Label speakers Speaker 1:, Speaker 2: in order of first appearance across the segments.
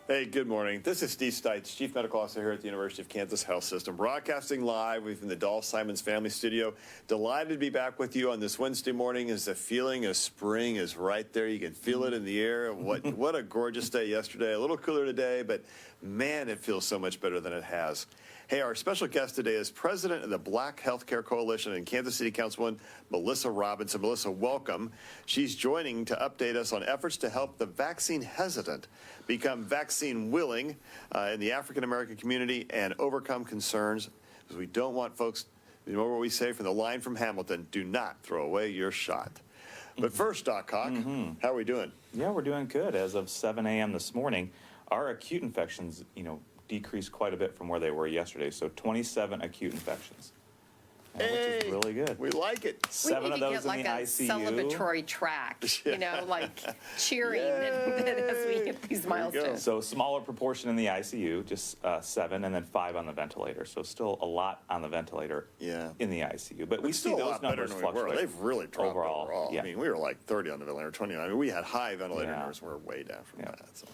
Speaker 1: Hey, good morning. This is Steve Stites, Chief Medical Officer here at the University of Kansas Health System, broadcasting live from the Dolph Simons Family Studio. Delighted to be back with you on this Wednesday morning as the feeling of spring is right there. You can feel it in the air. What a gorgeous day yesterday. A little cooler today, but man, it feels so much better than it has. Hey, our special guest today is President of the Black Healthcare Coalition and Kansas City Councilwoman Melissa Robinson. Melissa, welcome. She's joining to update us on efforts to help the vaccine hesitant become vaccine willing in the African American community and overcome concerns, because we don't want folks, you know what we say from the line from Hamilton, do not throw away your shot. But first, Doc Cock, how are we doing?
Speaker 2: Yeah, we're doing good. As of 7 a.m. this morning, our acute infections, decreased quite a bit from where they were yesterday. So 27 acute infections, which is really good.
Speaker 1: We like it.
Speaker 2: Seven of those in the ICU.
Speaker 3: We need to get like a celebratory track, like cheering as we hit these milestones.
Speaker 2: So smaller proportion in the ICU, just 7, and then 5 on the ventilator. So still a lot on the ventilator in the ICU. But we see those numbers fluctuate.
Speaker 1: They've really dropped overall.
Speaker 2: Yeah.
Speaker 1: I mean, we were like 30 on the ventilator, 20. I mean, we had high ventilator numbers. We're way down from that. So.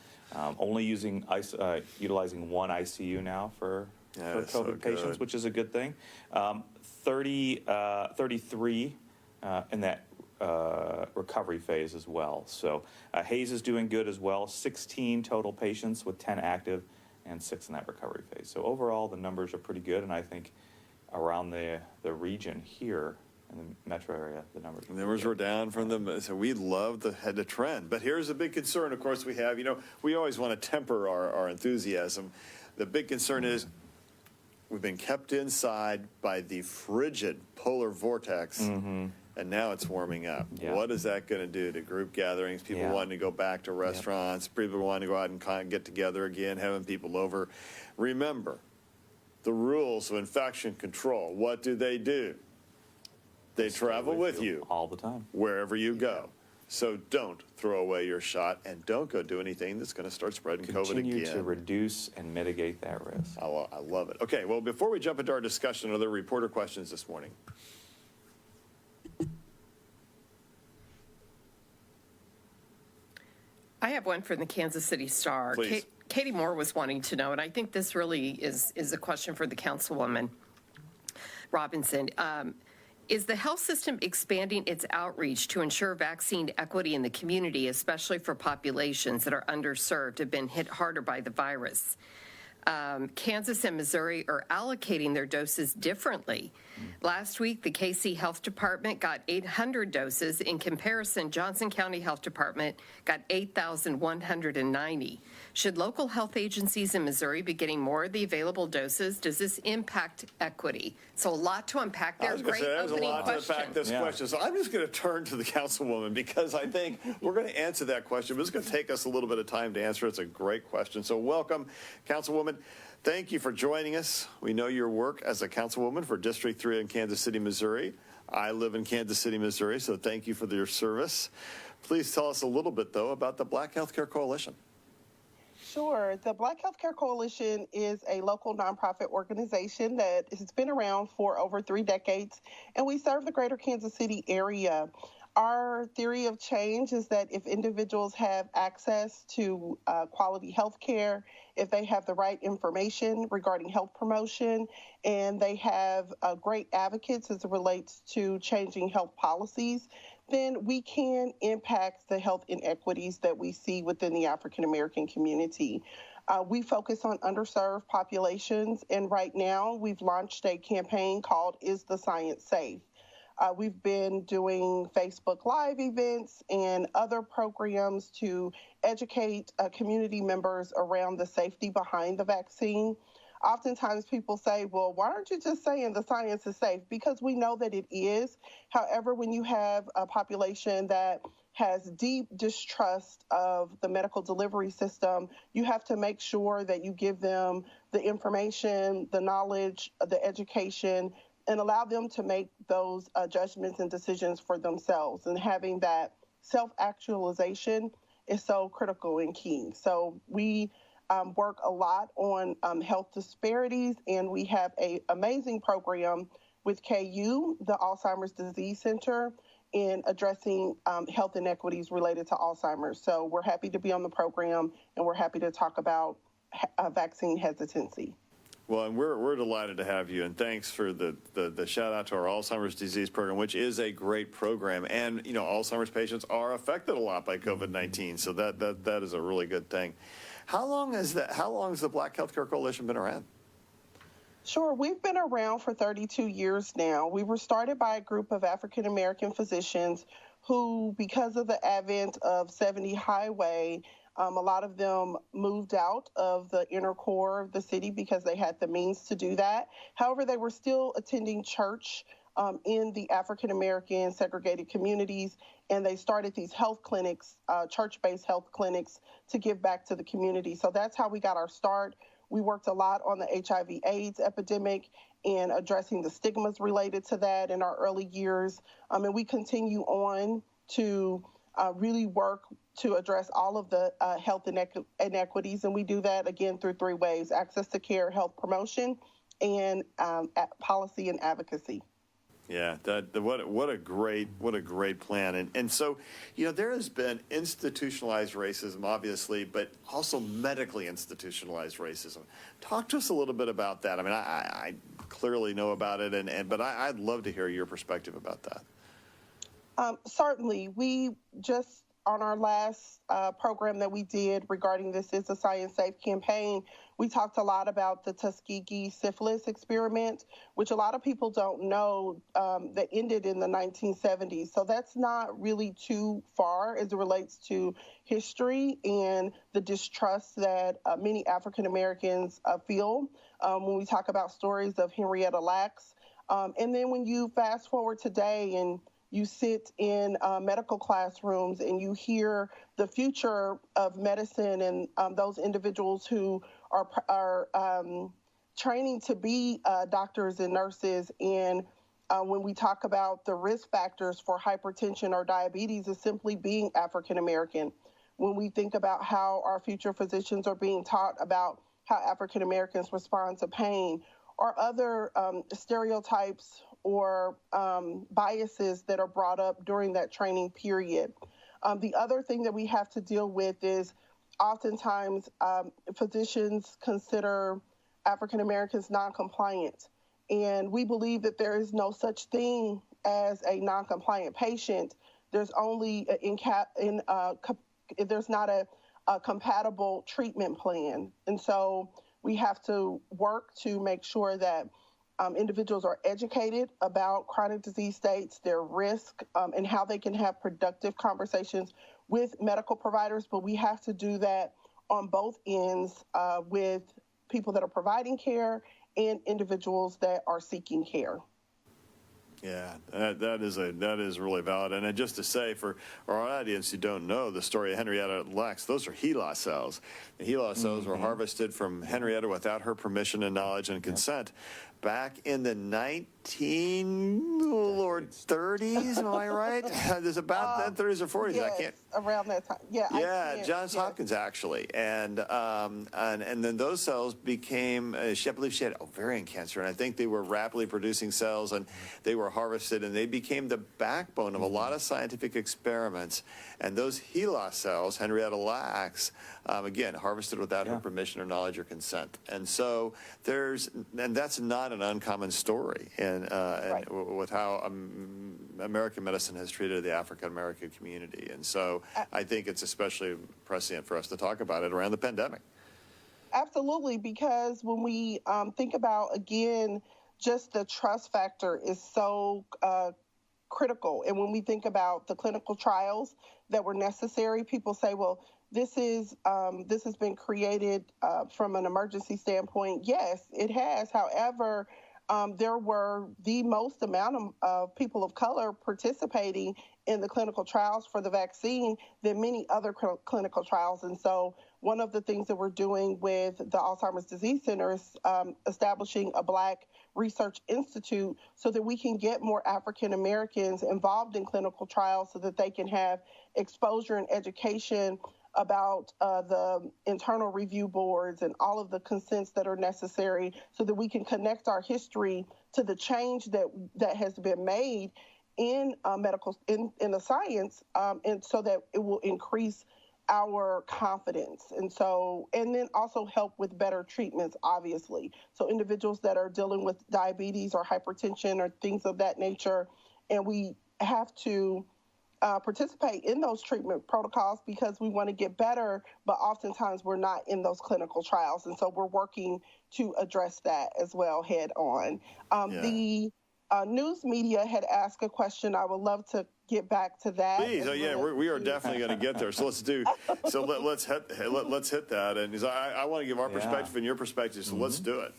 Speaker 2: Only utilizing one ICU now for COVID patients, which is a good thing. 33 in that recovery phase as well. So Hays is doing good as well. 16 total patients with 10 active and 6 in that recovery phase. So overall, the numbers are pretty good, and I think around the region here in the metro area, the numbers
Speaker 1: were down from them. So we love the trend. But here's a big concern, of course, we have. We always want to temper our enthusiasm. The big concern is we've been kept inside by the frigid polar vortex, and now it's warming up. Yeah. What is that going to do to group gatherings, people wanting to go back to restaurants, people wanting to go out and get together again, having people over? Remember, the rules of infection control. What do? They travel with you
Speaker 2: all the time,
Speaker 1: wherever you go. So don't throw away your shot, and don't go do anything that's going to start spreading COVID again.
Speaker 2: Continue to reduce and mitigate that risk.
Speaker 1: I love it. Okay, well, before we jump into our discussion, are there reporter questions this morning?
Speaker 3: I have one from the Kansas City Star.
Speaker 1: Please.
Speaker 3: Katie Moore was wanting to know, and I think this really is a question for the Councilwoman Robinson. Is the health system expanding its outreach to ensure vaccine equity in the community, especially for populations that are underserved, have been hit harder by the virus? Kansas and Missouri are allocating their doses differently. Last week, the KC Health Department got 800 doses. In comparison, Johnson County Health Department got 8,190. Should local health agencies in Missouri be getting more of the available doses? Does this impact equity? So a lot to unpack there. Great opening question.
Speaker 1: There's a lot to unpack this question. So I'm just going to turn to the Councilwoman, because I think we're going to answer that question, but it's going to take us a little bit of time to answer. It's a great question. So welcome, Councilwoman. Thank you for joining us. We know your work as a councilwoman for District 3 in Kansas City, Missouri. I live in Kansas City, Missouri, so thank you for your service. Please tell us a little bit, though, about the Black Healthcare Coalition.
Speaker 4: Sure. The Black Healthcare Coalition is a local nonprofit organization that has been around for over 3 decades, and we serve the greater Kansas City area. Our theory of change is that if individuals have access to quality health care, if they have the right information regarding health promotion, and they have great advocates as it relates to changing health policies, then we can impact the health inequities that we see within the African American community. We focus on underserved populations, and right now we've launched a campaign called Is the Science Safe? We've been doing Facebook Live events and other programs to educate community members around the safety behind the vaccine. Oftentimes people say, well, why aren't you just saying the science is safe? Because we know that it is. However, when you have a population that has deep distrust of the medical delivery system, you have to make sure that you give them the information, the knowledge, the education, and allow them to make those judgments and decisions for themselves. And having that self-actualization is so critical and key. So we work a lot on health disparities, and we have an amazing program with KU, the Alzheimer's Disease Center, in addressing health inequities related to Alzheimer's. So we're happy to be on the program, and we're happy to talk about vaccine hesitancy.
Speaker 1: Well, and we're delighted to have you, and thanks for the shout out to our Alzheimer's disease program, which is a great program. And you know, Alzheimer's patients are affected a lot by COVID-19, so that is a really good thing. How long has the Black Healthcare Coalition been around?
Speaker 4: Sure, we've been around for 32 years now. We were started by a group of African American physicians who, because of the advent of 70 Highway, a lot of them moved out of the inner core of the city because they had the means to do that. However, they were still attending church in the African American segregated communities, and they started these health clinics, church-based health clinics, to give back to the community. So that's how we got our start. We worked a lot on the HIV/AIDS epidemic and addressing the stigmas related to that in our early years. And we continue on to really work to address all of the health inequities. And we do that, again, through three ways: access to care, health promotion, and policy and advocacy.
Speaker 1: Yeah, what a great plan. And so, you know, there has been institutionalized racism, obviously, but also medically institutionalized racism. Talk to us a little bit about that. I mean, I clearly know about it, but I'd love to hear your perspective about that.
Speaker 4: Certainly. We just, on our last program that we did regarding This Is a Science Safe campaign, we talked a lot about the Tuskegee syphilis experiment, which a lot of people don't know that ended in the 1970s. So that's not really too far as it relates to history and the distrust that many African Americans feel when we talk about stories of Henrietta Lacks. And then when you fast forward today and you sit in medical classrooms and you hear the future of medicine and those individuals who are training to be doctors and nurses. And when we talk about the risk factors for hypertension or diabetes is simply being African American. When we think about how our future physicians are being taught about how African Americans respond to pain, or other stereotypes or biases that are brought up during that training period. The other thing that we have to deal with is oftentimes physicians consider African Americans non-compliant. And we believe that there is no such thing as a non-compliant patient. There's only there's not a compatible treatment plan. And so we have to work to make sure that individuals are educated about chronic disease states, their risk, and how they can have productive conversations with medical providers. But we have to do that on both ends with people that are providing care and individuals that are seeking care.
Speaker 1: Yeah, that is really valid. And just to say, for our audience who don't know the story of Henrietta Lacks, those are HeLa cells. The HeLa cells were harvested from Henrietta without her permission and knowledge and consent back in the 30s, am I right? There's about that 30s or 40s.
Speaker 4: Yes,
Speaker 1: I can't.
Speaker 4: Around that time. Yeah,
Speaker 1: Johns Hopkins actually, and then those cells became. I believe she had ovarian cancer, and I think they were rapidly producing cells, and they were harvested, and they became the backbone of a lot of scientific experiments. And those HeLa cells, Henrietta Lacks, again harvested without her permission or knowledge or consent. And so and that's not an uncommon story and with how American medicine has treated the African American community. And so I think it's especially prescient for us to talk about it around the pandemic.
Speaker 4: Absolutely, because when we think about, again, just the trust factor is so critical. And when we think about the clinical trials that were necessary, people say, well, this has been created from an emergency standpoint. Yes, it has. However, there were the most amount of people of color participating in the clinical trials for the vaccine than many other clinical trials. And so one of the things that we're doing with the Alzheimer's Disease Center is establishing a Black Research Institute so that we can get more African Americans involved in clinical trials so that they can have exposure and education about the internal review boards and all of the consents that are necessary so that we can connect our history to the change that has been made in medical in the science, and so that it will increase our confidence, and then also help with better treatments, obviously. So individuals that are dealing with diabetes or hypertension or things of that nature, and we have to participate in those treatment protocols because we want to get better, but oftentimes we're not in those clinical trials. And so we're working to address that as well head on. The news media had asked a question. I would love to get back to that.
Speaker 1: Please, we are definitely going to get there. So let's hit that. And I want to give our perspective and your perspective, so let's do it.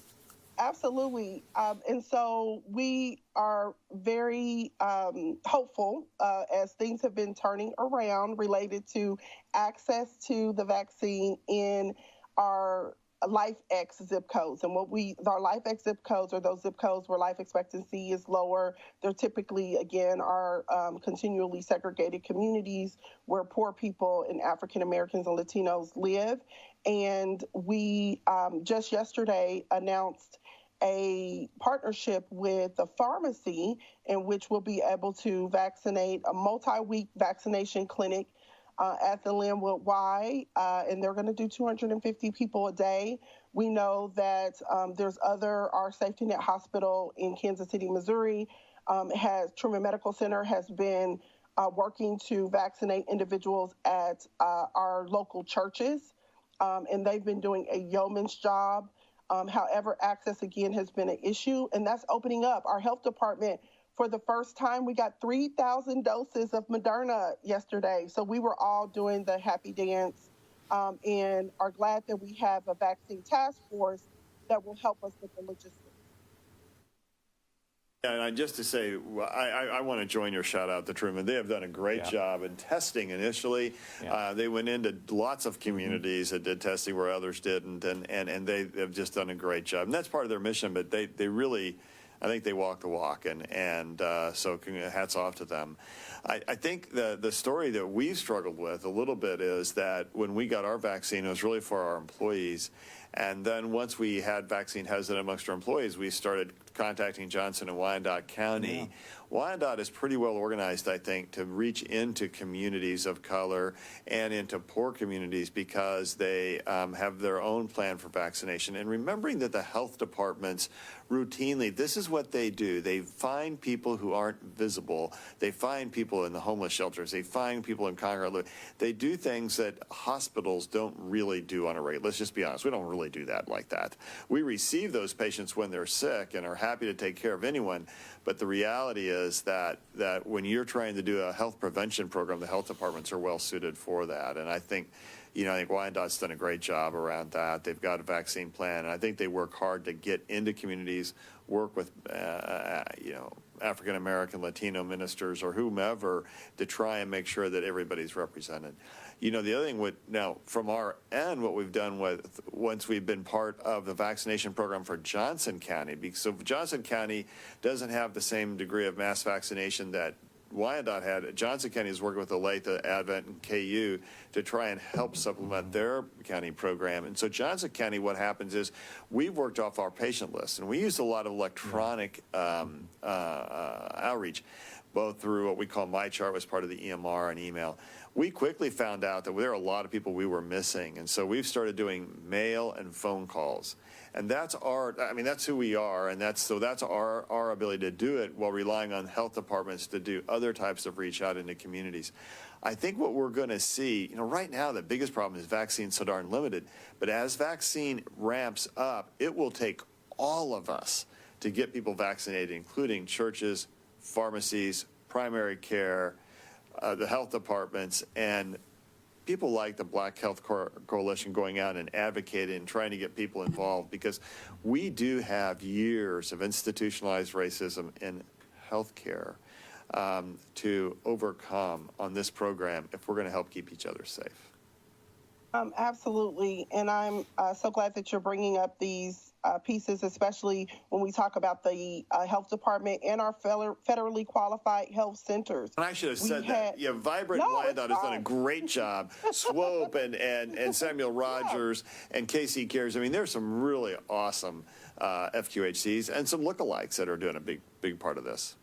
Speaker 4: Absolutely. And so we are very hopeful as things have been turning around related to access to the vaccine in our LifeX zip codes. And our LifeX zip codes are those zip codes where life expectancy is lower. They're typically, again, are continually segregated communities where poor people and African Americans and Latinos live. And we just yesterday announced a partnership with a pharmacy in which we'll be able to vaccinate a multi-week vaccination clinic at the Linwood Y, and they're going to do 250 people a day. We know that our safety net hospital in Kansas City, Missouri, Truman Medical Center has been working to vaccinate individuals at our local churches, and they've been doing a yeoman's job. However, access, again, has been an issue, and that's opening up. Our health department, for the first time, we got 3,000 doses of Moderna yesterday. So we were all doing the happy dance and are glad that we have a vaccine task force that will help us with the logistics.
Speaker 1: And just to say, I want to join your shout out to Truman. They have done a great job in testing initially. They went into lots of communities that did testing where others didn't, and they have just done a great job. And that's part of their mission, but they really, I think they walk the walk, and so hats off to them. I think the story that we've struggled with a little bit is that when we got our vaccine, it was really for our employees. And then once we had vaccine hesitant amongst our employees, we started contacting Johnson and Wyandotte County. Wyandotte is pretty well organized, I think, to reach into communities of color and into poor communities because they have their own plan for vaccination. And remembering that the health departments routinely, this is what they do. They find people who aren't visible. They find people in the homeless shelters. They find people in Concord. They do things that hospitals don't really do on a regular. Let's just be honest. We don't really do that like that. We receive those patients when they're sick and are happy to take care of anyone. But the reality is that when you're trying to do a health prevention program, the health departments are well suited for that. And I think Wyandotte's done a great job around that. They've got a vaccine plan, and I think they work hard to get into communities, work with, African American, Latino ministers or whomever to try and make sure that everybody's represented. The other thing now from our end, what we've done once we've been part of the vaccination program for Johnson County, because Johnson County doesn't have the same degree of mass vaccination that Wyandotte had. Johnson County is working with Olathe, Advent, and KU to try and help supplement their county program. And so Johnson County, what happens is we've worked off our patient list, and we use a lot of electronic outreach, both through what we call MyChart as part of the EMR and email. We quickly found out that there are a lot of people we were missing, and so we've started doing mail and phone calls. And that's who we are, and that's our ability to do it while relying on health departments to do other types of reach out into communities. I think what we're going to see, right now the biggest problem is vaccines so darn limited, but as vaccine ramps up, it will take all of us to get people vaccinated, including churches, pharmacies, primary care, the health departments, and people like the Black Health Coalition going out and advocating and trying to get people involved, because we do have years of institutionalized racism in healthcare to overcome on this program if we're going to help keep each other safe.
Speaker 4: Absolutely. And I'm so glad that you're bringing up these pieces, especially when we talk about the health department and our federally qualified health centers.
Speaker 1: And I should have said that. Yeah, Vibrant Wyandotte has done a great job. Swope and Samuel Rogers and KC Cares. I mean, there's some really awesome FQHCs and some lookalikes that are doing a big part of this.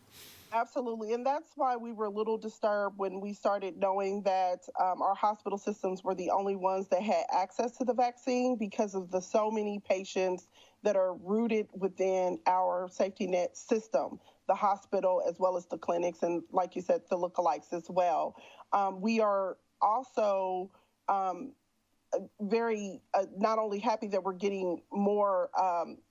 Speaker 4: Absolutely. And that's why we were a little disturbed when we started knowing that our hospital systems were the only ones that had access to the vaccine, because of the so many patients that are rooted within our safety net system, the hospital as well as the clinics, and like you said, the lookalikes as well. We are also very not only happy that we're getting more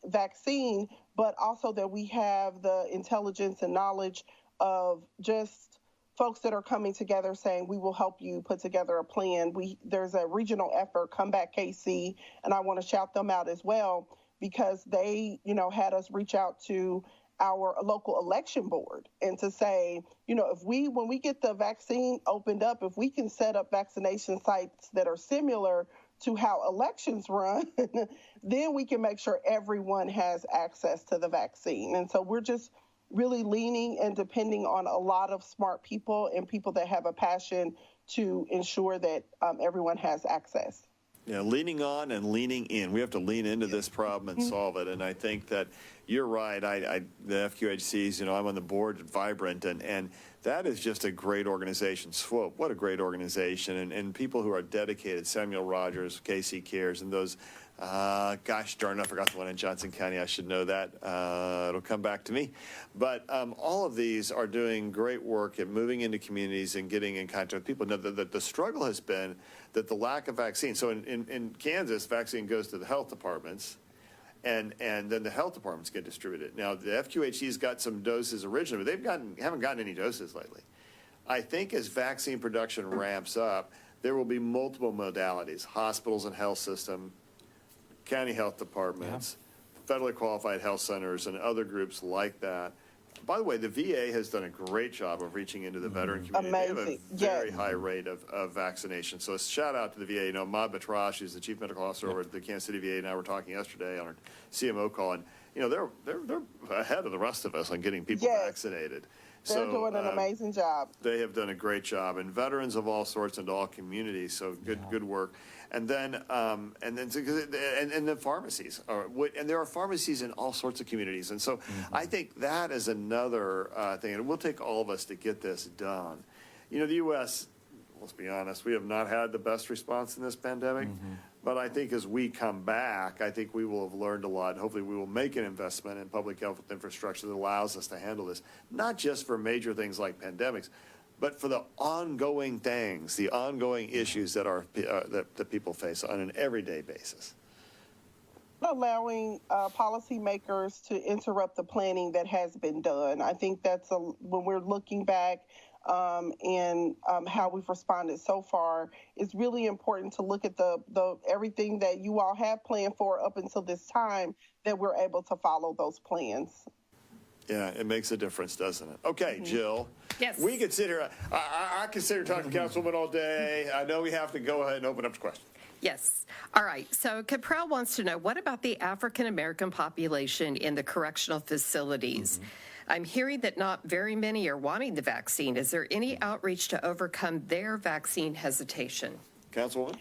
Speaker 4: vaccine, but also that we have the intelligence and knowledge of just folks that are coming together saying, we will help you put together a plan. There's a regional effort, Come Back KC, and I want to shout them out as well, because they, had us reach out to our local election board and to say, when we get the vaccine opened up, if we can set up vaccination sites that are similar to how elections run, then we can make sure everyone has access to the vaccine. And so we're just really leaning and depending on a lot of smart people and people that have a passion to ensure that everyone has access.
Speaker 1: Yeah, leaning on and leaning in. We have to lean into this problem and solve it. And I think that you're right. The FQHCs, I'm on the board at Vibrant, and that is just a great organization. Swope, what a great organization. And people who are dedicated, Samuel Rogers, KC Cares, and those, gosh darn, I forgot the one in Johnson County. I should know that. It'll come back to me. But all of these are doing great work at moving into communities and getting in contact with people. Now, the struggle has been that the lack of vaccine. So in Kansas, vaccine goes to the health departments, and then the health departments get distributed. Now, the FQHC's got some doses originally, but they haven't gotten any doses lately. I think as vaccine production ramps up, there will be multiple modalities: hospitals and health system, county health departments, federally qualified health centers, and other groups like that. By the way, the VA has done a great job of reaching into the veteran community.
Speaker 4: Amazing.
Speaker 1: They have a very high rate of vaccination. So a shout out to the VA. Maud Batrash, who's the chief medical officer over at the Kansas City VA, and I were talking yesterday on our CMO call, and they're ahead of the rest of us on getting people vaccinated.
Speaker 4: They're doing an amazing job.
Speaker 1: They have done a great job, and veterans of all sorts and all communities. So good work. And then the pharmacies and there are pharmacies in all sorts of communities. And so I think that is another thing, and it will take all of us to get this done. The U.S., let's be honest, we have not had the best response in this pandemic. But I think as we come back, I think we will have learned a lot. Hopefully we will make an investment in public health infrastructure that allows us to handle this, not just for major things like pandemics, but for the ongoing things, the ongoing issues that that people face on an everyday basis.
Speaker 4: Allowing policymakers to interrupt the planning that has been done. I think that's when we're looking back and how we've responded so far, it's really important to look at the everything that you all have planned for up until this time, that we're able to follow those plans.
Speaker 1: Yeah, it makes a difference, doesn't it? Okay, Jill.
Speaker 3: Yes.
Speaker 1: We could sit here. I could sit here talking to Councilwoman all day. I know we have to go ahead and open up to questions.
Speaker 3: Yes. All right. So Caprell wants to know, what about the African-American population in the correctional facilities? I'm hearing that not very many are wanting the vaccine. Is there any outreach to overcome their vaccine hesitation?
Speaker 1: Councilwoman?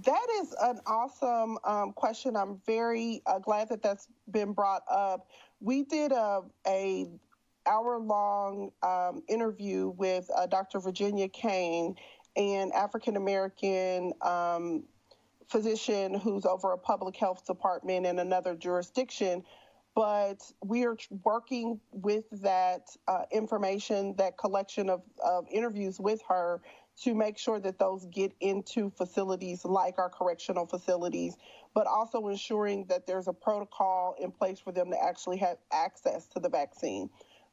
Speaker 4: That is an awesome question. I'm very glad that that's been brought up. We did a hour-long interview with Dr. Virginia Kane, an African-American physician who's over a public health department in another jurisdiction. But we are working with that information, that collection of interviews with her, to make sure that those get into facilities like our correctional facilities, but also ensuring that there's a protocol in place for them to actually have access to the vaccine.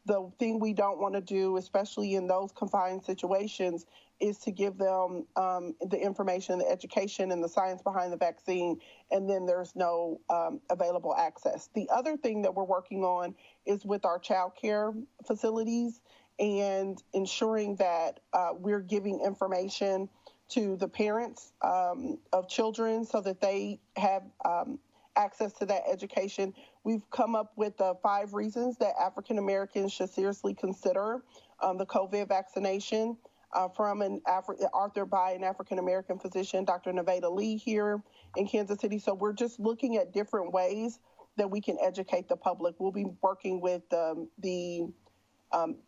Speaker 4: The thing we don't want to do, especially in those confined situations, is to give them the information, the education, and the science behind the vaccine, and then there's no available access. The other thing that we're working on is with our child care facilities and ensuring that we're giving information to the parents of children so that they have access to that education. We've come up with 5 reasons that African Americans should seriously consider the COVID vaccination from authored by an African American physician, Dr. Nevada Lee, here in Kansas City. So we're just looking at different ways that we can educate the public. We'll be working with the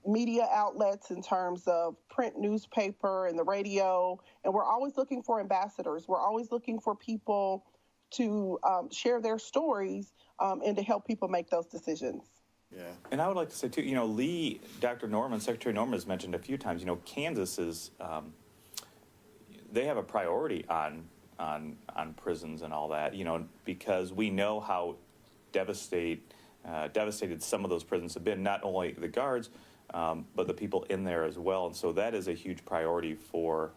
Speaker 4: media outlets in terms of print newspaper and the radio. And we're always looking for ambassadors. We're always looking for people to share their stories and to help people make those decisions.
Speaker 2: Yeah. And I would like to say, too, Secretary Norman has mentioned a few times, Kansas is, they have a priority on prisons and all that, because we know how devastated some of those prisons have been, not only the guards, but the people in there as well. And so that is a huge priority for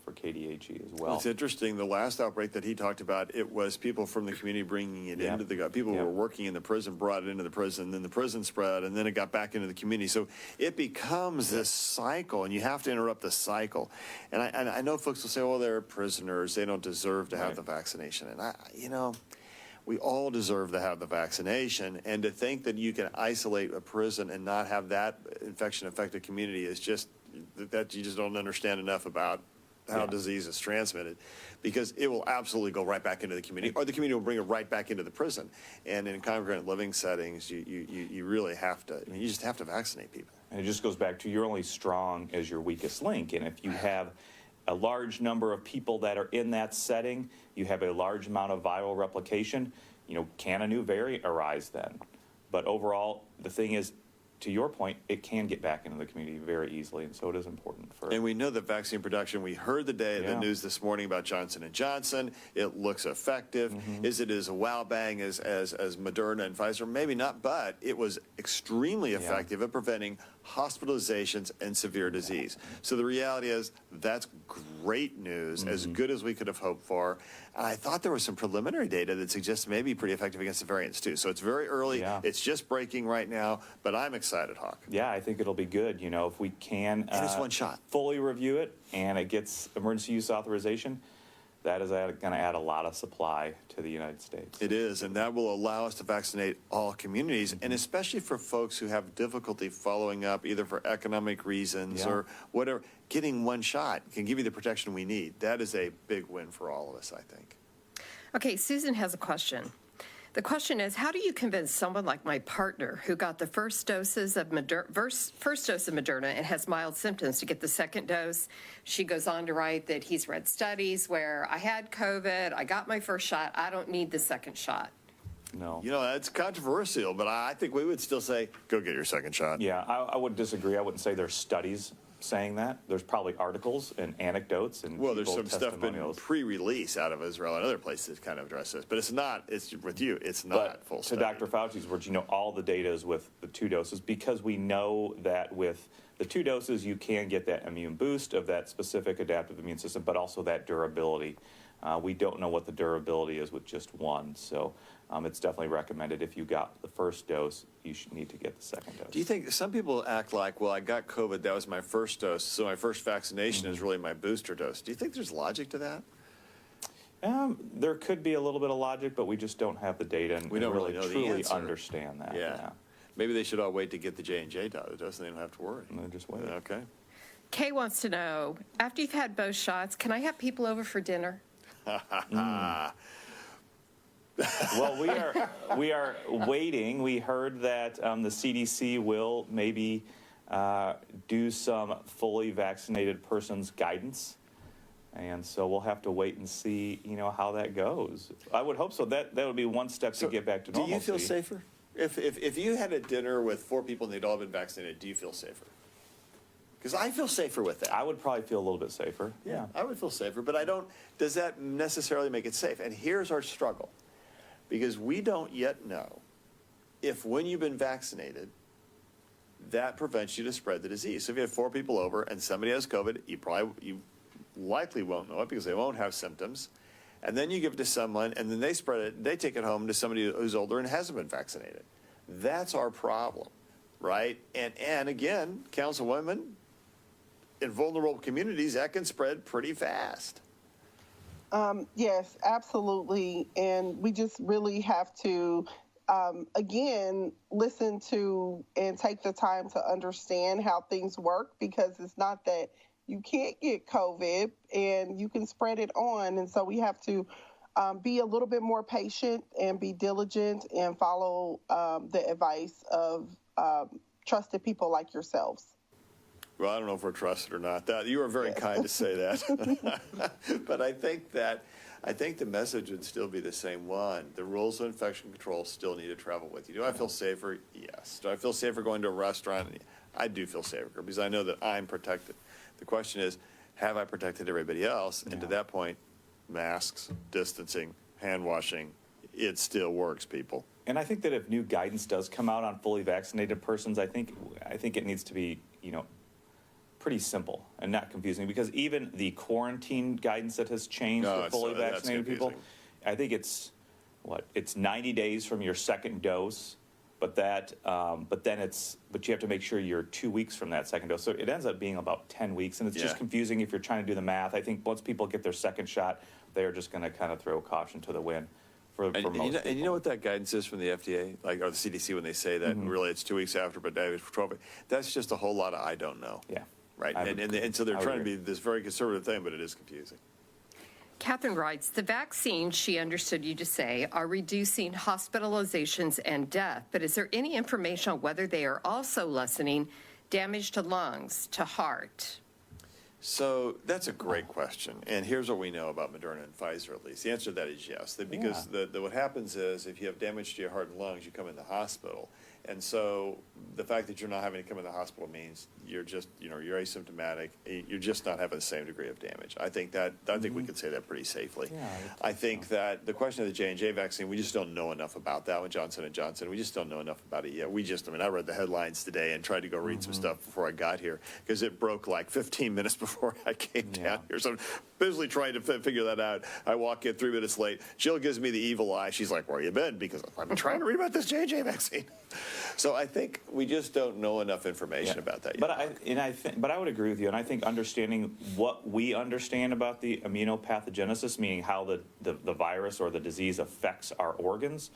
Speaker 2: KDHE as well.
Speaker 1: It's interesting. The last outbreak that he talked about, it was people from the community bringing it into the people who were working in the prison brought it into the prison, then the prison spread, and then it got back into the community. So it becomes this cycle, and you have to interrupt the cycle. And I know folks will say, well, they're prisoners. They don't deserve to have the vaccination. And we all deserve to have the vaccination, and to think that you can isolate a prison and not have that infection affect a community is just that you just don't understand enough about how disease is transmitted, because it will absolutely go right back into the community, or the community will bring it right back into the prison. And in congregate living settings, you really have to, you just have to vaccinate people.
Speaker 2: And it just goes back to you're only strong as your weakest link, and if you have a large number of people that are in that setting, you have a large amount of viral replication, can a new variant arise then? But overall, the thing is, to your point, it can get back into the community very easily, and so it is important for.
Speaker 1: And we know that vaccine production, we heard the news this morning about Johnson & Johnson. It looks effective. Mm-hmm. Is it as a wow bang as Moderna and Pfizer? Maybe not, but it was extremely effective at preventing hospitalizations and severe disease. So the reality is that's great news, as good as we could have hoped for. And I thought there was some preliminary data that suggests maybe pretty effective against the variants too. So it's very early. Yeah. It's just breaking right now, but I'm excited, Hawk.
Speaker 2: Yeah, I think it'll be good. If we can
Speaker 1: and it's one shot.
Speaker 2: Fully review it and it gets emergency use authorization, that is going to add a lot of supply to the United States.
Speaker 1: It is, and that will allow us to vaccinate all communities, and especially for folks who have difficulty following up, either for economic reasons or whatever. Getting one shot can give you the protection we need. That is a big win for all of us, I think.
Speaker 3: Okay, Susan has a question. The question is, how do you convince someone like my partner who got the first dose of Moderna and has mild symptoms to get the second dose? She goes on to write that he's read studies where I had COVID, I got my first shot, I don't need the second shot.
Speaker 2: No.
Speaker 1: That's controversial, but I think we would still say, go get your second shot.
Speaker 2: Yeah, I would disagree. I wouldn't say there's studies saying that. There's probably articles and anecdotes and
Speaker 1: there's some stuff been pre-release out of Israel and other places kind of address this, but it's not full study.
Speaker 2: To Dr. Fauci's words, all the data is with the 2 doses, because we know that with the 2 doses you can get that immune boost of that specific adaptive immune system, but also that durability. We don't know what the durability is with just one, so it's definitely recommended if you got the first dose, you should need to get the second dose.
Speaker 1: Do you think some people act like, well, I got COVID, that was my first dose, so my first vaccination is really my booster dose? Do you think there's logic to that?
Speaker 2: There could be a little bit of logic, but we just don't have the data and
Speaker 1: we don't really know
Speaker 2: truly
Speaker 1: the answer.
Speaker 2: Understand that.
Speaker 1: Yeah. Maybe they should all wait to get the J&J dose, and they don't have to worry.
Speaker 2: No, just wait.
Speaker 1: Okay.
Speaker 3: Kay wants to know, after you've had both shots, can I have people over for dinner?
Speaker 2: Well, we are waiting. We heard that the CDC will maybe do some fully vaccinated persons guidance, and so we'll have to wait and see, how that goes. I would hope so. That would be one step to get back to normalcy.
Speaker 1: Do you feel safer if you had a dinner with 4 people and they'd all been vaccinated? Do you feel safer? Because I feel safer with that.
Speaker 2: I would probably feel a little bit safer.
Speaker 1: Yeah, I would feel safer, but I don't. Does that necessarily make it safe? And here's our struggle. Because we don't yet know if when you've been vaccinated, that prevents you to spread the disease. So if you have 4 people over and somebody has COVID, you likely won't know it because they won't have symptoms. And then you give it to someone, and then they spread it, they take it home to somebody who's older and hasn't been vaccinated. That's our problem, right? And again, councilwoman, in vulnerable communities, that can spread pretty fast.
Speaker 4: Yes, absolutely. And we just really have to, again, listen to and take the time to understand how things work, because it's not that you can't get COVID and you can spread it on. And so we have to be a little bit more patient and be diligent and follow the advice of trusted people like yourselves.
Speaker 1: Well, I don't know if we're trusted or not. That you are very kind to say that. But I think the message would still be the same one. The rules of infection control still need to travel with you. Do I feel safer? Yes. Do I feel safer going to a restaurant? I do feel safer because I know that I'm protected. The question is, have I protected everybody else? And to that point, masks, distancing, hand washing, it still works, people.
Speaker 2: And I think that if new guidance does come out on fully vaccinated persons, I think it needs to be, pretty simple and not confusing, because even the quarantine guidance that has changed for fully vaccinated people, I think it's 90 days from your second dose, but you have to make sure you're 2 weeks from that second dose. So it ends up being about 10 weeks, and it's just confusing if you're trying to do the math. I think once people get their second shot, they're just going to kind of throw caution to the wind.
Speaker 1: And you know what that guidance is from the FDA, or the CDC, when they say that really it's 2 weeks after, but 12. That's just a whole lot of I don't know.
Speaker 2: Yeah.
Speaker 1: Right. And so they're trying to be this very conservative thing, but it is confusing.
Speaker 3: Catherine writes, the vaccines, she understood you to say, are reducing hospitalizations and death, but is there any information on whether they are also lessening damage to lungs, to heart?
Speaker 1: So that's a great question. And here's what we know about Moderna and Pfizer, at least. The answer to that is yes. Because what happens is if you have damage to your heart and lungs, you come in the hospital. And so the fact that you're not having to come in the hospital means you're just, you're asymptomatic. You're just not having the same degree of damage. I think we could say that pretty safely.
Speaker 2: Yeah,
Speaker 1: I think that the question of the J&J vaccine, we just don't know enough about that with Johnson & Johnson. We just don't know enough about it yet. I read the headlines today and tried to go read some stuff before I got here because it broke like 15 minutes before I came down here. So I'm busily trying to figure that out. I walk in 3 minutes late. Jill gives me the evil eye. She's like, where you been? Because I've been trying to read about this J&J vaccine. So I think we just don't know enough information about that yet.
Speaker 2: But I would agree with you, and I think understanding what we understand about the immunopathogenesis, meaning how the virus or the disease affects our organs,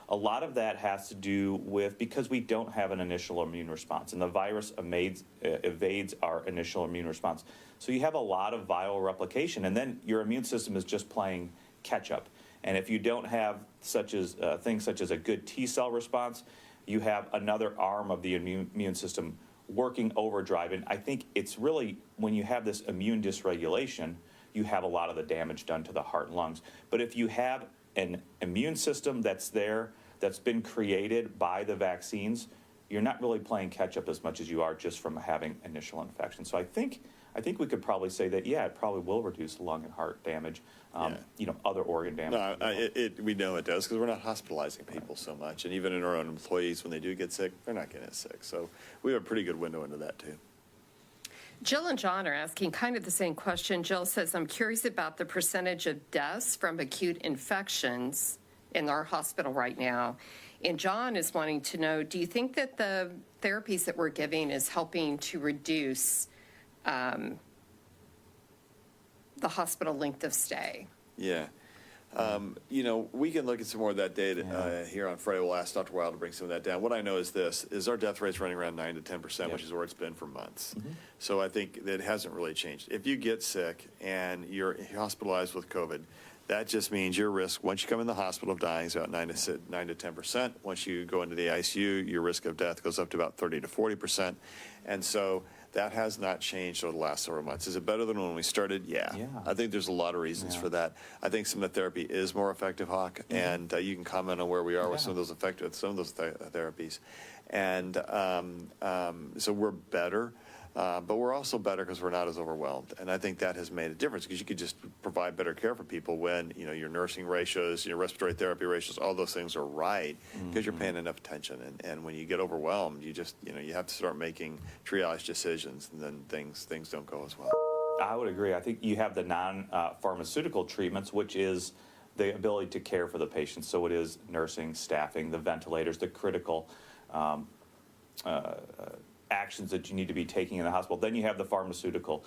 Speaker 2: a lot of that has to do with because we don't have an initial immune response, and the virus evades our initial immune response. So you have a lot of viral replication, and then your immune system is just playing catch up. And if you don't have things such as a good T cell response, you have another arm of the immune system working overdrive. And I think it's really when you have this immune dysregulation, you have a lot of the damage done to the heart and lungs. But if you have an immune system that's been created by the vaccines, you're not really playing catch up as much as you are just from having initial infection. So I think we could probably say that, it probably will reduce lung and heart damage, other organ damage.
Speaker 1: No, we know it does because we're not hospitalizing people so much. And even in our own employees, when they do get sick, they're not getting as sick. So we have a pretty good window into that, too.
Speaker 3: Jill and John are asking kind of the same question. Jill says, I'm curious about the percentage of deaths from acute infections in our hospital right now. And John is wanting to know, do you think that the therapies that we're giving is helping to reduce the hospital length of stay?
Speaker 1: Yeah. We can look at some more of that data here on Friday. We'll ask Dr. Wild to bring some of that down. What I know is our death rate's running around 9 to 10%, which is where it's been for months. So I think that it hasn't really changed. If you get sick and you're hospitalized with COVID, that just means your risk, once you come in the hospital, of dying is about 9 to 10%. Once you go into the ICU, your risk of death goes up to about 30 to 40%. And so that has not changed over the last several months. Is it better than when we started? Yeah. I think there's a lot of reasons for that. I think some of the therapy is more effective, Hawk, and you can comment on where we are with some of those therapies. And so we're better. But we're also better because we're not as overwhelmed. And I think that has made a difference because you could just provide better care for people when, your nursing ratios, your respiratory therapy ratios, all those things are right because you're paying enough attention. And when you get overwhelmed, you just, you have to start making triage decisions, and then things don't go as well.
Speaker 2: I would agree. I think you have the non-pharmaceutical treatments, which is the ability to care for the patient. So it is nursing, staffing, the ventilators, the critical actions that you need to be taking in the hospital. Then you have the pharmaceutical.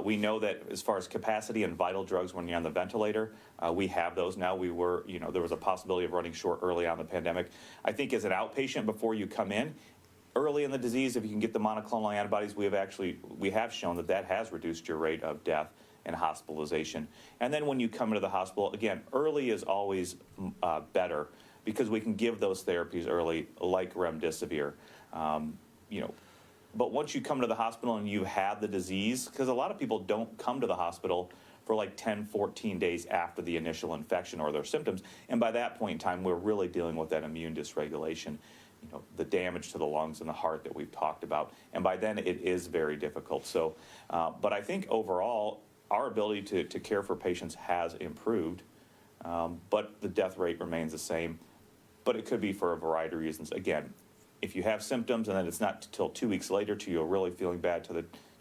Speaker 2: We know that as far as capacity and vital drugs when you're on the ventilator, we have those now. We were, there was a possibility of running short early on in the pandemic. I think as an outpatient before you come in, early in the disease, if you can get the monoclonal antibodies, we have shown that has reduced your rate of death and hospitalization. And then when you come into the hospital, again, early is always better because we can give those therapies early, like remdesivir. but once you come to the hospital and you have the disease, because a lot of people don't come to the hospital for like 10, 14 days after the initial infection or their symptoms. And by that point in time, we're really dealing with that immune dysregulation, the damage to the lungs and the heart that we've talked about. And by then, it is very difficult. So, but I think overall, our ability to care for patients has improved, but the death rate remains the same. But it could be for a variety of reasons. Again, if you have symptoms and then it's not until 2 weeks later till you're really feeling bad till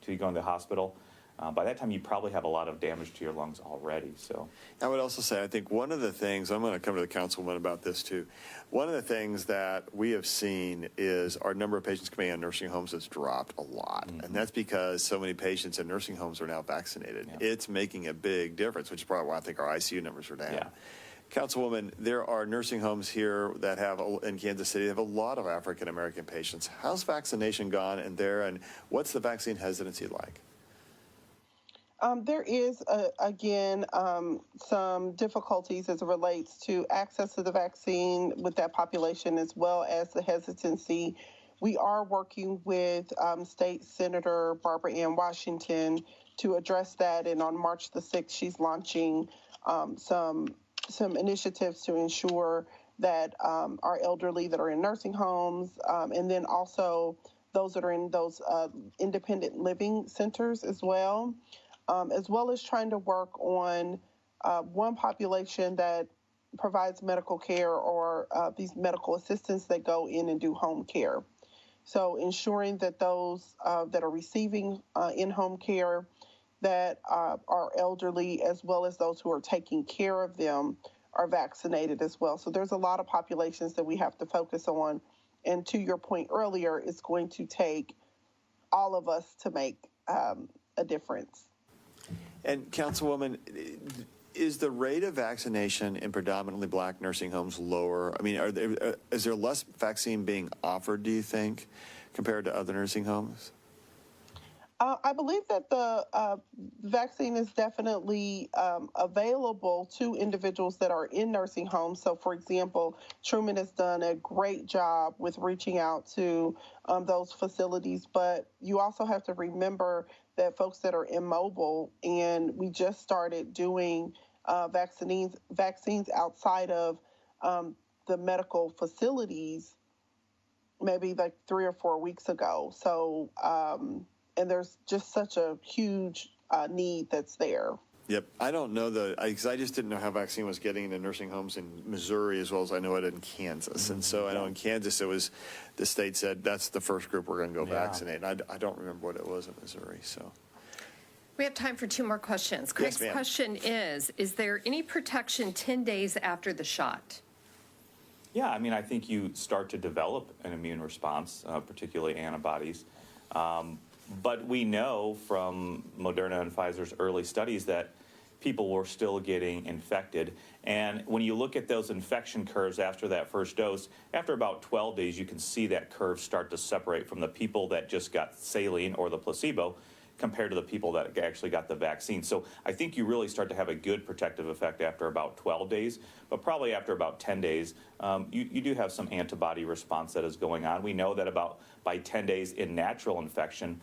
Speaker 2: you go into the hospital, by that time you probably have a lot of damage to your lungs already. So
Speaker 1: I would also say, I think one of the things, I'm going to come to the councilwoman about this too, one of the things that we have seen is our number of patients coming in nursing homes has dropped a lot. And that's because so many patients in nursing homes are now vaccinated.
Speaker 2: Yeah.
Speaker 1: It's making a big difference, which is probably why I think our ICU numbers are down.
Speaker 2: Yeah.
Speaker 1: Councilwoman, there are nursing homes here that have, in Kansas City, have a lot of African-American patients. How's vaccination gone in there, and what's the vaccine hesitancy like?
Speaker 4: There is, again, some difficulties as it relates to access to the vaccine with that population, as well as the hesitancy. We are working with State Senator Barbara Ann Washington to address that, and on March the 6th, she's launching some initiatives to ensure that our elderly that are in nursing homes, and then also those that are in those independent living centers as well as trying to work on one population that provides medical care or these medical assistants that go in and do home care. So ensuring that those that are receiving in-home care that are elderly, as well as those who are taking care of them, are vaccinated as well. So there's a lot of populations that we have to focus on. And to your point earlier, it's going to take all of us to make a difference.
Speaker 1: And Councilwoman, is the rate of vaccination in predominantly black nursing homes lower? I mean, is there less vaccine being offered, do you think, compared to other nursing homes?
Speaker 4: I believe that the vaccine is definitely available to individuals that are in nursing homes. So, for example, Truman has done a great job with reaching out to those facilities. But you also have to remember that folks that are immobile, and we just started doing vaccines outside of the medical facilities maybe like 3 or 4 weeks ago. So, and there's just such a huge need that's there.
Speaker 1: Yep. I don't know because I just didn't know how vaccine was getting into nursing homes in Missouri as well as I know it in Kansas. And so I know in Kansas the state said that's the first group we're going to go vaccinate. And I don't remember what it was in Missouri. So
Speaker 3: We have time for 2 more questions. Craig's question is there any protection 10 days after the shot?
Speaker 2: Yeah, I mean, I think you start to develop an immune response, particularly antibodies. But we know from Moderna and Pfizer's early studies that people were still getting infected. And when you look at those infection curves after that first dose, after about 12 days, you can see that curve start to separate from the people that just got saline or the placebo compared to the people that actually got the vaccine. So I think you really start to have a good protective effect after about 12 days, but probably after about 10 days, you do have some antibody response that is going on. We know that by 10 days in natural infection,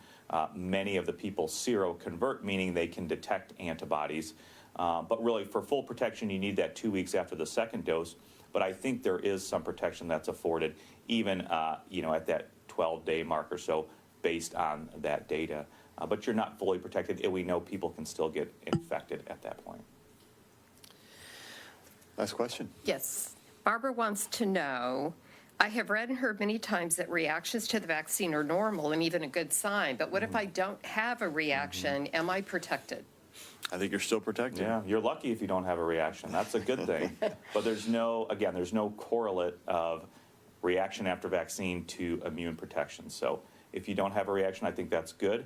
Speaker 2: many of the people seroconvert, meaning they can detect antibodies. But really, for full protection, you need that 2 weeks after the second dose. But I think there is some protection that's afforded, even at that 12-day mark or so, based on that data. But you're not fully protected, and we know people can still get infected at that point.
Speaker 1: Last question.
Speaker 3: Yes. Barbara wants to know, I have read and heard many times that reactions to the vaccine are normal and even a good sign, but what if I don't have a reaction? Am I protected?
Speaker 1: I think you're still protected.
Speaker 2: Yeah, you're lucky if you don't have a reaction. That's a good thing. But there's no correlate of reaction after vaccine to immune protection. So if you don't have a reaction, I think that's good.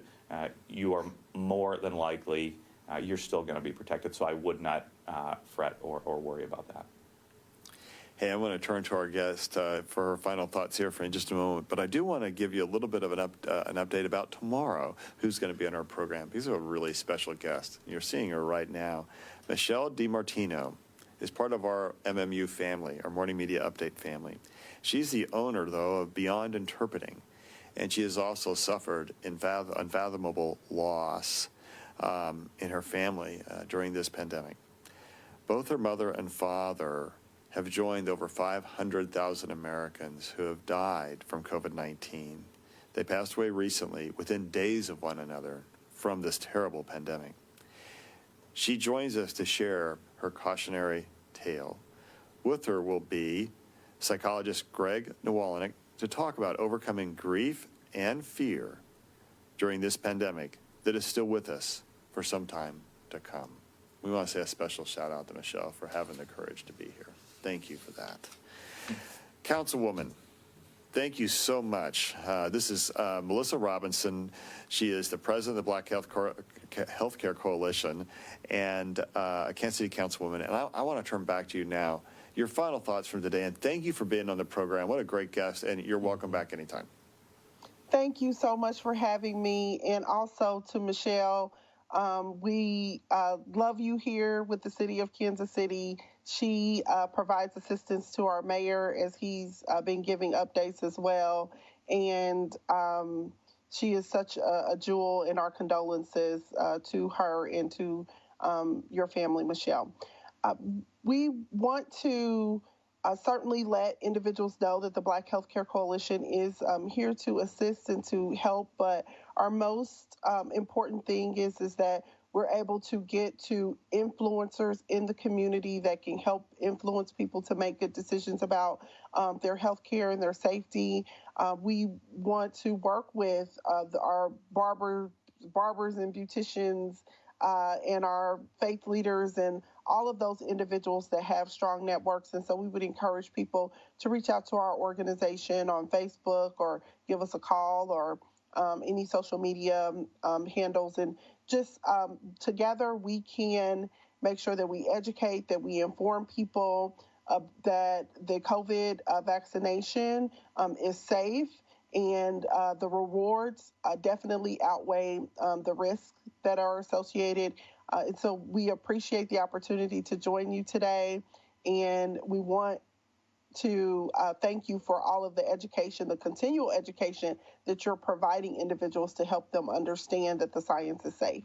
Speaker 2: You are more than likely, you're still going to be protected. So I would not fret or worry about that.
Speaker 1: Hey, I want to turn to our guest for her final thoughts here for in just a moment. But I do want to give you a little bit of an update about tomorrow, who's going to be on our program. These are a really special guest. You're seeing her right now. Michelle Dimartino is part of our MMU family, our Morning Media Update family. She's the owner, though, of Beyond Interpreting. and she has also suffered unfathomable loss in her family during this pandemic. Both her mother and father have joined over 500,000 Americans who have died from COVID-19. They passed away recently, within days of one another, from this terrible pandemic. She joins us to share her cautionary tale. With her will be psychologist Greg Nowalnik to talk about overcoming grief and fear during this pandemic that is still with us for some time to come. We want to say a special shout out to Michelle for having the courage to be here. Thank you for that. Councilwoman, thank you so much. This is Melissa Robinson. She is the president of the Black Healthcare Coalition and a Kansas City Councilwoman. And I want to turn back to you now. Your final thoughts from today, and thank you for being on the program. What a great guest, and you're welcome back anytime.
Speaker 4: Thank you so much for having me, and also to Michelle. We love you here with the city of Kansas City. She provides assistance to our mayor as he's been giving updates as well. And she is such a jewel, in our condolences to her and to your family, Michelle. We want to certainly let individuals know that the Black Healthcare Coalition is here to assist and to help, but our most important thing is that we're able to get to influencers in the community that can help influence people to make good decisions about their health care and their safety. We want to work with our barbers and beauticians and our faith leaders and all of those individuals that have strong networks. And so we would encourage people to reach out to our organization on Facebook or give us a call or any social media handles. And just together we can make sure that we educate, that we inform people that the COVID vaccination is safe, and the rewards definitely outweigh the risks that are associated. And so we appreciate the opportunity to join you today, and we want to thank you for all of the education, the continual education that you're providing individuals to help them understand that the science is safe.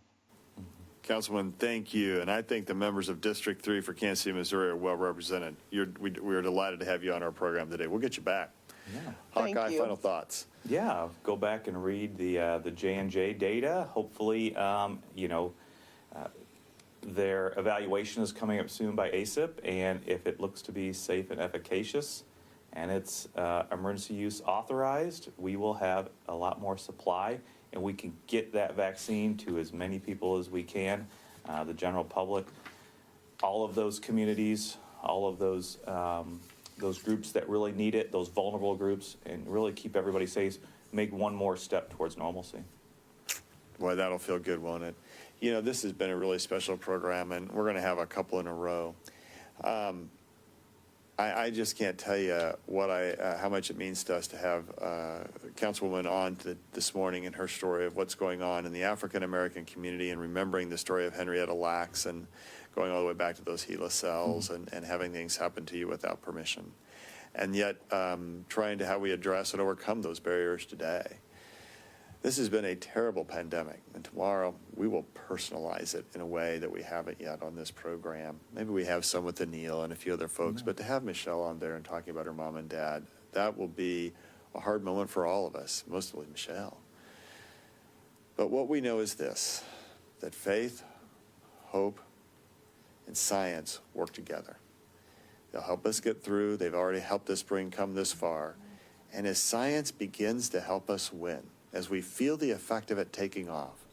Speaker 1: Councilman, thank you. And I think the members of District 3 for Kansas City, Missouri are well represented. We are delighted to have you on our program today. We'll get you back.
Speaker 2: Yeah.
Speaker 1: Hawkeye, final thoughts.
Speaker 2: Yeah, go back and read the J&J data. Hopefully, their evaluation is coming up soon by ACIP, and if it looks to be safe and efficacious, and it's emergency use authorized, we will have a lot more supply, and we can get that vaccine to as many people as we can, the general public, all of those communities, all of those groups that really need it, those vulnerable groups, and really keep everybody safe, make one more step towards normalcy.
Speaker 1: Boy, that'll feel good, won't it? You know, this has been a really special program, and we're going to have a couple in a row. I just can't tell you how much it means to us to have Councilwoman on this morning and her story of what's going on in the African-American community, and remembering the story of Henrietta Lacks and going all the way back to those HeLa cells and having things happen to you without permission. And yet trying to how we address and overcome those barriers today. This has been a terrible pandemic, and tomorrow we will personalize it in a way that we haven't yet on this program. Maybe we have some with Neil and a few other folks, but to have Michelle on there and talking about her mom and dad, that will be a hard moment for all of us, mostly Michelle. But what we know is this, that faith, hope, and science work together. They'll help us get through. They've already helped us come this far. And as science begins to help us win, as we feel the effect of it taking off,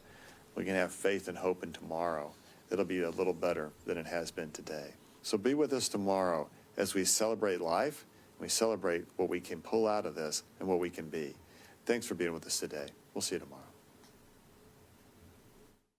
Speaker 1: we can have faith and hope in tomorrow. It'll be a little better than it has been today. So be with us tomorrow as we celebrate life, and we celebrate what we can pull out of this and what we can be. Thanks for being with us today. We'll see you tomorrow.